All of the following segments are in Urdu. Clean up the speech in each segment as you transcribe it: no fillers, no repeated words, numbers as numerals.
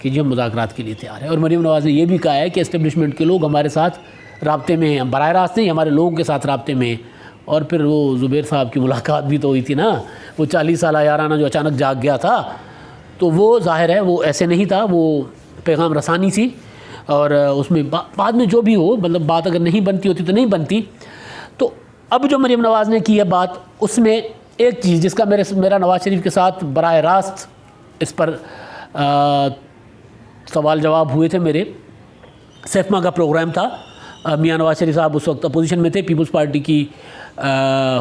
کہ جی ہم مذاکرات کے لیے تیار ہیں. اور مریم نواز نے یہ بھی کہا ہے کہ اسٹیبلشمنٹ کے لوگ ہمارے ساتھ رابطے میں ہیں, براہ راست نہیں, ہمارے لوگوں کے ساتھ رابطے میں ہیں. اور پھر وہ زبیر صاحب کی ملاقات بھی تو ہوئی تھی نا, وہ 40 سالہ یارانہ جو اچانک جاگ گیا تھا, تو وہ ظاہر ہے وہ ایسے نہیں تھا, وہ پیغام رسانی تھی. اور اس میں بعد میں جو بھی ہو, مطلب بات اگر نہیں بنتی ہوتی تو نہیں بنتی. تو اب جو مریم نواز نے کی ہے بات, اس میں ایک چیز جس کا میرا نواز شریف کے ساتھ براہ راست اس پر سوال جواب ہوئے تھے میرے. سیفما کا پروگرام تھا, میاں نواز شریف صاحب اس وقت اپوزیشن میں تھے, پیپلز پارٹی کی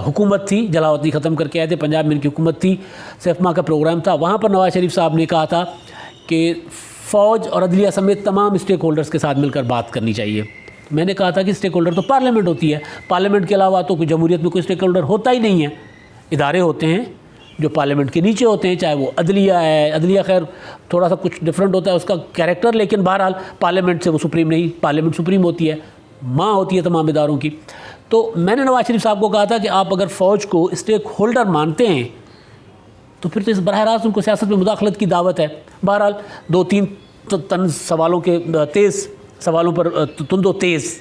حکومت تھی, جلاوطنی ختم کر کے آئے تھے, پنجاب میں ان کی حکومت تھی, سیفما کا پروگرام تھا. وہاں پر نواز شریف صاحب نے کہا تھا کہ فوج اور عدلیہ سمیت تمام اسٹیک ہولڈرز کے ساتھ مل کر بات کرنی چاہیے. میں نے کہا تھا کہ اسٹیک ہولڈر تو پارلیمنٹ ہوتی ہے, پارلیمنٹ کے علاوہ تو کوئی جمہوریت میں کوئی اسٹیک ہولڈر ہوتا ہی نہیں ہے. ادارے ہوتے ہیں جو پارلیمنٹ کے نیچے ہوتے ہیں, چاہے وہ عدلیہ ہے, عدلیہ خیر تھوڑا سا کچھ ڈفرینٹ ہوتا ہے اس کا کیریکٹر, لیکن بہرحال پارلیمنٹ سے وہ سپریم نہیں, پارلیمنٹ سپریم ہوتی ہے, ماں ہوتی ہے تمام اداروں کی. تو میں نے نواز شریف صاحب کو کہا تھا کہ آپ اگر فوج کو اسٹیک ہولڈر مانتے ہیں تو پھر تو اس براہ راست ان کو سیاست میں مداخلت کی دعوت ہے. بہرحال 2-3 طنز سوالوں کے تیز سوالوں پر تند و تیز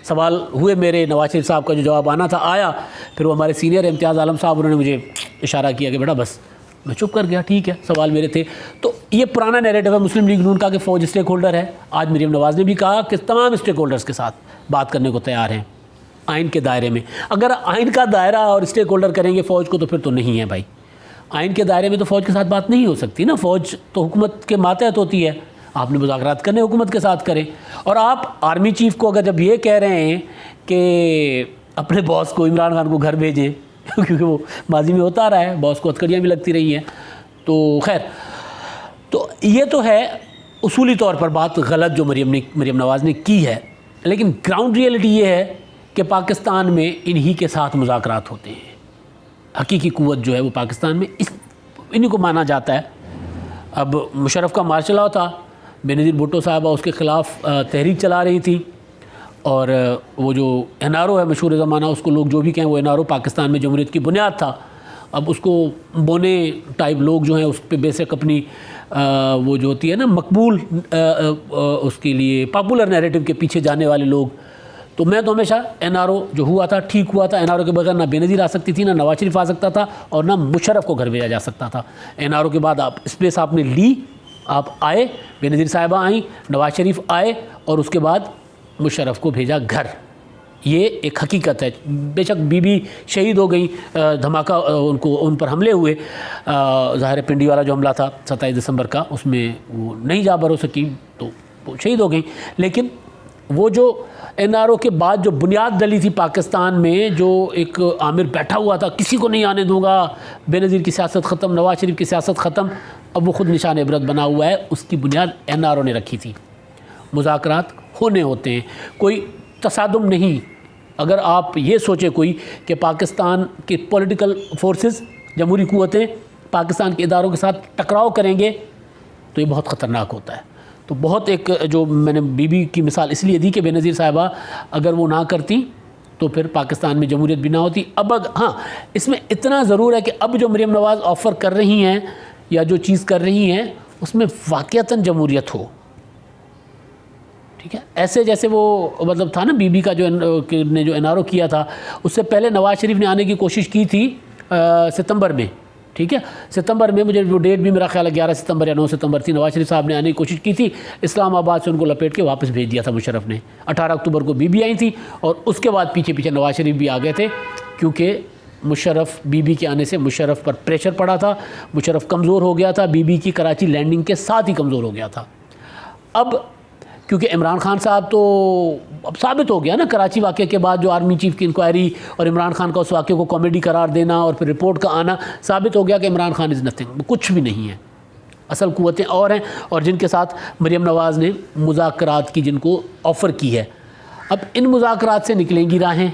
سوال ہوئے میرے. نواز شریف صاحب کا جو جواب آنا تھا آیا, پھر وہ ہمارے سینئر امتیاز عالم صاحب انہوں نے مجھے اشارہ کیا کہ بیٹا بس, میں چپ کر گیا, ٹھیک ہے سوال میرے تھے. تو یہ پرانا نیریٹو ہے مسلم لیگ نون کا کہ فوج اسٹیک ہولڈر ہے. آج مریم نواز نے بھی کہا کہ تمام اسٹیک ہولڈرز کے ساتھ بات کرنے کو تیار ہیں آئین کے دائرے میں. اگر آئین کا دائرہ اور اسٹیک ہولڈر کریں گے فوج کو تو پھر تو نہیں ہے بھائی. آئین کے دائرے میں تو فوج کے ساتھ بات نہیں ہو سکتی نا, فوج تو حکومت کے ماتحت ہوتی ہے. آپ نے مذاکرات کرنے حکومت کے ساتھ کریں. اور آپ آرمی چیف کو اگر جب یہ کہہ رہے ہیں کہ اپنے باس کو عمران خان کو گھر بھیجیں, کیونکہ وہ ماضی میں ہوتا رہا ہے, باس کو ہتھکڑیاں بھی لگتی رہی ہیں, تو خیر تو یہ تو ہے اصولی طور پر بات غلط جو مریم نواز نے کی ہے. لیکن گراؤنڈ ریئلٹی یہ ہے کہ پاکستان میں انہی کے ساتھ مذاکرات ہوتے ہیں. حقیقی قوت جو ہے وہ پاکستان میں انہی کو مانا جاتا ہے. اب مشرف کا مارشل لاء تھا, بے نظیر بھٹو صاحبہ اس کے خلاف تحریک چلا رہی تھی, اور وہ جو این آر او ہے مشہور زمانہ, اس کو لوگ جو بھی کہیں وہ این آر او پاکستان میں جمہوریت کی بنیاد تھا. اب اس کو بونے ٹائپ لوگ جو ہیں اس پہ بیسک اپنی وہ جو ہوتی ہے نا مقبول اس کے لیے پاپولر نیریٹو کے پیچھے جانے والے لوگ. تو میں تو ہمیشہ این آر او جو ہوا تھا ٹھیک ہوا تھا. این آر او کے بغیر نہ بے نظیر آ سکتی تھی, نہ نواز شریف آ سکتا تھا, اور نہ مشرف کو گھر بھیجا جا سکتا تھا. این آر او کے بعد آپ اسپیس آپ نے لی, آپ آئے, بے نظیر صاحبہ آئیں, نواز شریف آئے, اور اس کے بعد مشرف کو بھیجا گھر. یہ ایک حقیقت ہے. بے شک بی بی شہید ہو گئی, دھماکہ ان پر حملے ہوئے, ظاہر پنڈی والا جو حملہ تھا 27 دسمبر کا, اس میں وہ نہیں جا بر ہو سکی تو وہ شہید ہو گئیں. لیکن وہ جو این آر او کے بعد جو بنیاد ڈلی تھی پاکستان میں, جو ایک عامر بیٹھا ہوا تھا کسی کو نہیں آنے دوں گا, بے نظیر کی سیاست ختم, نواز شریف کی سیاست ختم, اب وہ خود نشان عبرت بنا ہوا ہے. اس کی بنیاد این آر او نے رکھی تھی. مذاکرات ہونے ہوتے ہیں, کوئی تصادم نہیں. اگر آپ یہ سوچیں کوئی کہ پاکستان کے پولیٹیکل فورسز, جمہوری قوتیں پاکستان کے اداروں کے ساتھ ٹکراؤ کریں گے تو یہ بہت خطرناک ہوتا ہے. تو بہت ایک جو میں نے بی بی کی مثال اس لیے دی کہ بے نظیر صاحبہ اگر وہ نہ کرتی تو پھر پاکستان میں جمہوریت بھی نہ ہوتی. اب ہاں اس میں اتنا ضرور ہے کہ اب جو مریم نواز آفر کر رہی ہیں یا جو چیز کر رہی ہیں اس میں واقعتاً جمہوریت ہو. ٹھیک ہے, ایسے جیسے وہ مطلب تھا نا بی بی کا جو نے جو این آر او کیا تھا, اس سے پہلے نواز شریف نے آنے کی کوشش کی تھی ستمبر میں. ٹھیک ہے, ستمبر میں, مجھے وہ ڈیٹ بھی میرا خیال ہے 11 ستمبر یا 9 ستمبر تھی, نواز شریف صاحب نے آنے کی کوشش کی تھی. اسلام آباد سے ان کو لپیٹ کے واپس بھیج دیا تھا مشرف نے. 18 اکتوبر کو بی بی آئی تھی, اور اس کے بعد پیچھے پیچھے نواز شریف بھی آ گئے تھے, کیونکہ مشرف بی بی کے آنے سے مشرف پر پریشر پڑا تھا. مشرف کمزور ہو گیا تھا, بی بی کی کراچی لینڈنگ کے ساتھ ہی کمزور ہو گیا تھا. اب کیونکہ عمران خان صاحب تو اب ثابت ہو گیا نا کراچی واقعے کے بعد, جو آرمی چیف کی انکوائری اور عمران خان کا اس واقعے کو کامیڈی قرار دینا اور پھر رپورٹ کا آنا, ثابت ہو گیا کہ عمران خان از نتھنگ, کچھ بھی نہیں ہے. اصل قوتیں اور ہیں, اور جن کے ساتھ مریم نواز نے مذاکرات کی, جن کو آفر کی ہے. اب ان مذاکرات سے نکلیں گی راہیں.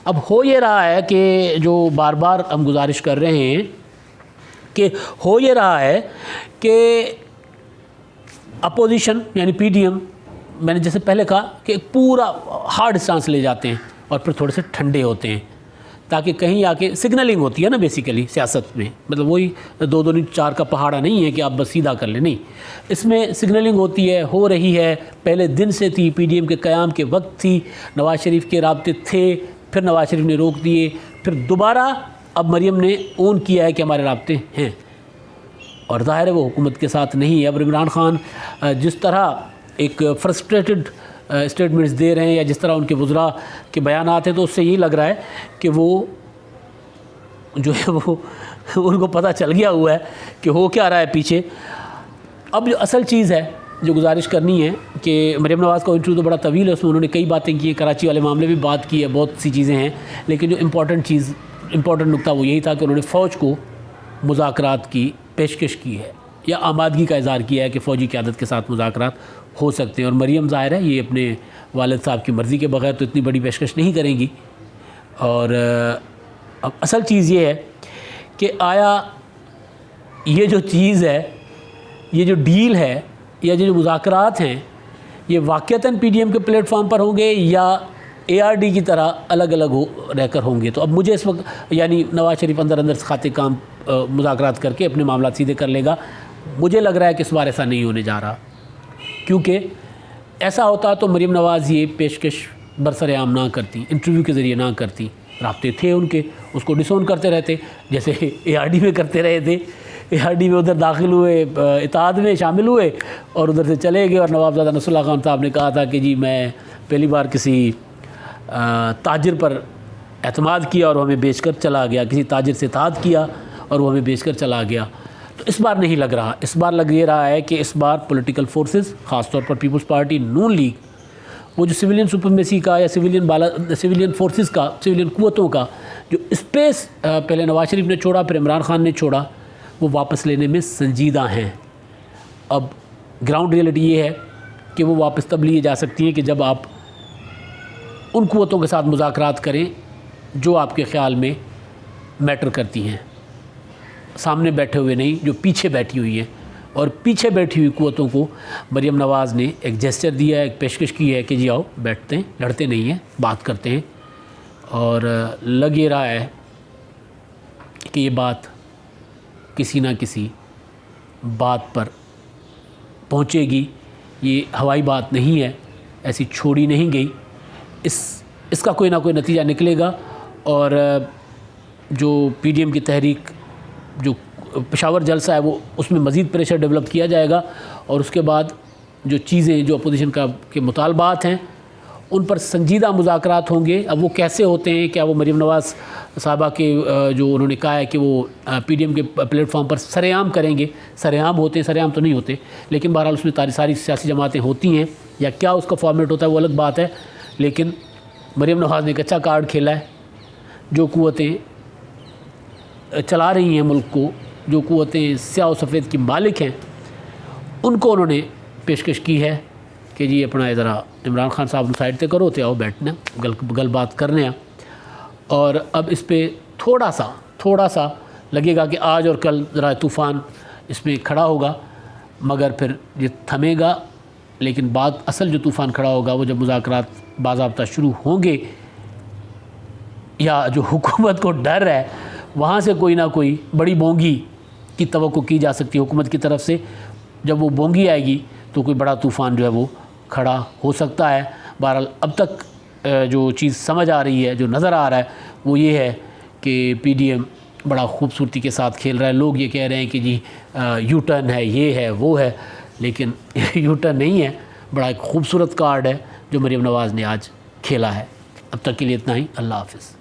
اب ہو یہ رہا ہے کہ جو بار بار ہم گزارش کر رہے ہیں کہ ہو یہ رہا ہے کہ اپوزیشن یعنی پی ڈی ایم, میں نے جیسے پہلے کہا کہ ایک پورا ہارڈ اسٹانس لے جاتے ہیں اور پھر تھوڑے سے ٹھنڈے ہوتے ہیں. تاکہ کہیں آ کے سگنلنگ ہوتی ہے نا بیسیکلی سیاست میں، مطلب وہی 2-2-4 کا پہاڑا نہیں ہے کہ آپ بس سیدھا کر لیں، نہیں، اس میں سگنلنگ ہوتی ہے، ہو رہی ہے، پہلے دن سے تھی، پی ڈی ایم کے قیام کے وقت تھی، نواز شریف کے رابطے تھے، پھر نواز شریف نے روک دیے، پھر دوبارہ اب مریم نے اون کیا ہے کہ ہمارے رابطے ہیں، اور ظاہر ہے وہ حکومت کے ساتھ نہیں ہے۔ اب عمران خان جس طرح ایک فرسٹریٹڈ اسٹیٹمنٹس دے رہے ہیں یا جس طرح ان کے وزراء کے بیانات ہیں، تو اس سے یہی لگ رہا ہے کہ وہ جو ہے وہ ان کو پتہ چل گیا ہوا ہے کہ ہو کیا رہا ہے پیچھے۔ اب جو اصل چیز ہے جو گزارش کرنی ہے کہ مریم نواز کا انٹرویو تو بڑا طویل ہے، اس میں انہوں نے کئی باتیں کی ہیں، کراچی والے معاملے بھی بات کی ہے، بہت سی چیزیں ہیں، لیکن جو امپورٹنٹ نقطہ وہ یہی تھا کہ انہوں نے فوج کو مذاکرات کی پیشکش کی ہے یا آمادگی کا اظہار کیا ہے کہ فوجی قیادت کے ساتھ مذاکرات ہو سکتے ہیں، اور مریم ظاہر ہے یہ اپنے والد صاحب کی مرضی کے بغیر تو اتنی بڑی پیشکش نہیں کریں گی۔ اور اب اصل چیز یہ ہے کہ آیا یہ جو چیز ہے، یہ جو ڈیل ہے یا جو مذاکرات ہیں، یہ واقعتاً پی ڈی ایم کے پلیٹ فارم پر ہوں گے یا اے آر ڈی کی طرح الگ الگ رہ کر ہوں گے؟ تو اب مجھے اس وقت یعنی نواز شریف اندر کھاتے کام مذاکرات کر کے اپنے معاملات سیدھے کر لے گا، مجھے لگ رہا ہے کہ اس بار ایسا نہیں ہونے جا رہا، کیونکہ ایسا ہوتا تو مریم نواز یہ پیشکش برسر عام نہ کرتی، انٹرویو کے ذریعے نہ کرتی، رابطے تھے ان کے، اس کو ڈسون کرتے رہتے، جیسے اے آر ڈی میں کرتے رہے تھے، اے آر ڈی میں ادھر داخل ہوئے، اتحاد میں شامل ہوئے اور ادھر سے چلے گئے، اور نوابزادہ نصر اللہ خان صاحب نے کہا تھا کہ جی میں پہلی بار کسی تاجر پر اعتماد کیا اور وہ ہمیں بیچ کر چلا گیا، کسی تاجر سے اتحاد کیا اور وہ ہمیں بیچ کر چلا گیا۔ تو اس بار نہیں لگ رہا، اس بار لگ یہ رہا ہے کہ اس بار پولیٹیکل فورسز، خاص طور پر پیپلز پارٹی نون لیگ، وہ جو سویلین سپریمیسی کا یا سویلین فورسز کا، سویلین قوتوں کا جو اسپیس پہلے نواز شریف نے چھوڑا پھر عمران خان نے چھوڑا، وہ واپس لینے میں سنجیدہ ہیں۔ اب گراؤنڈ ریئلٹی یہ ہے کہ وہ واپس تب لیے جا سکتی ہیں کہ جب آپ ان قوتوں کے ساتھ مذاکرات کریں جو آپ کے خیال میں میٹر کرتی ہیں، سامنے بیٹھے ہوئے نہیں، جو پیچھے بیٹھی ہوئی ہیں، اور پیچھے بیٹھی ہوئی قوتوں کو مریم نواز نے ایک جیسچر دیا ہے، ایک پیشکش کی ہے کہ جی آؤ بیٹھتے ہیں، لڑتے نہیں ہیں، بات کرتے ہیں، اور لگ یہ رہا ہے کہ یہ بات کسی نہ کسی بات پر پہنچے گی، یہ ہوائی بات نہیں ہے، ایسی چھوڑی نہیں گئی، اس کا کوئی نہ کوئی نتیجہ نکلے گا، اور جو پی ڈی ایم کی تحریک جو پشاور جلسہ ہے وہ اس میں مزید پریشر ڈیولپ کیا جائے گا، اور اس کے بعد جو چیزیں جو اپوزیشن کے مطالبات ہیں ان پر سنجیدہ مذاکرات ہوں گے۔ اب وہ کیسے ہوتے ہیں، کیا وہ مریم نواز صاحبہ کے جو انہوں نے کہا ہے کہ وہ پی ڈی ایم کے پلیٹ فارم پر سر عام کریں گے، سر عام ہوتے ہیں، سر عام تو نہیں ہوتے، لیکن بہرحال اس میں ساری سیاسی جماعتیں ہوتی ہیں، یا کیا اس کا فارمیٹ ہوتا ہے وہ الگ بات ہے، لیکن مریم نواز نے ایک اچھا کارڈ کھیلا ہے۔ جو قوتیں چلا رہی ہیں ملک کو، جو قوتیں سیاہ و سفید کی مالک ہیں، ان کو انہوں نے پیشکش کی ہے کہ جی اپنا ذرا عمران خان صاحب سائڈ تے کرو، تے آؤ بیٹھنا، گل بات کرنے ہیں۔ اور اب اس پہ تھوڑا سا لگے گا کہ آج اور کل ذرا طوفان اس میں کھڑا ہوگا، مگر پھر یہ تھمے گا، لیکن اصل جو طوفان کھڑا ہوگا وہ جب مذاکرات باضابطہ شروع ہوں گے، یا جو حکومت کو ڈر ہے وہاں سے کوئی نہ کوئی بڑی بونگی کی توقع کی جا سکتی ہے حکومت کی طرف سے۔ جب وہ بونگی آئے گی تو کوئی بڑا طوفان جو ہے وہ کھڑا ہو سکتا ہے۔ بہرحال اب تک جو چیز سمجھ آ رہی ہے، جو نظر آ رہا ہے، وہ یہ ہے کہ پی ڈی ایم بڑا خوبصورتی کے ساتھ کھیل رہا ہے۔ لوگ یہ کہہ رہے ہیں کہ جی یو ٹرن ہے، یہ ہے، وہ ہے، لیکن یو ٹرن نہیں ہے، بڑا ایک خوبصورت کارڈ ہے جو مریم نواز نے آج کھیلا ہے۔ اب تک کے لیے اتنا ہی، اللہ حافظ۔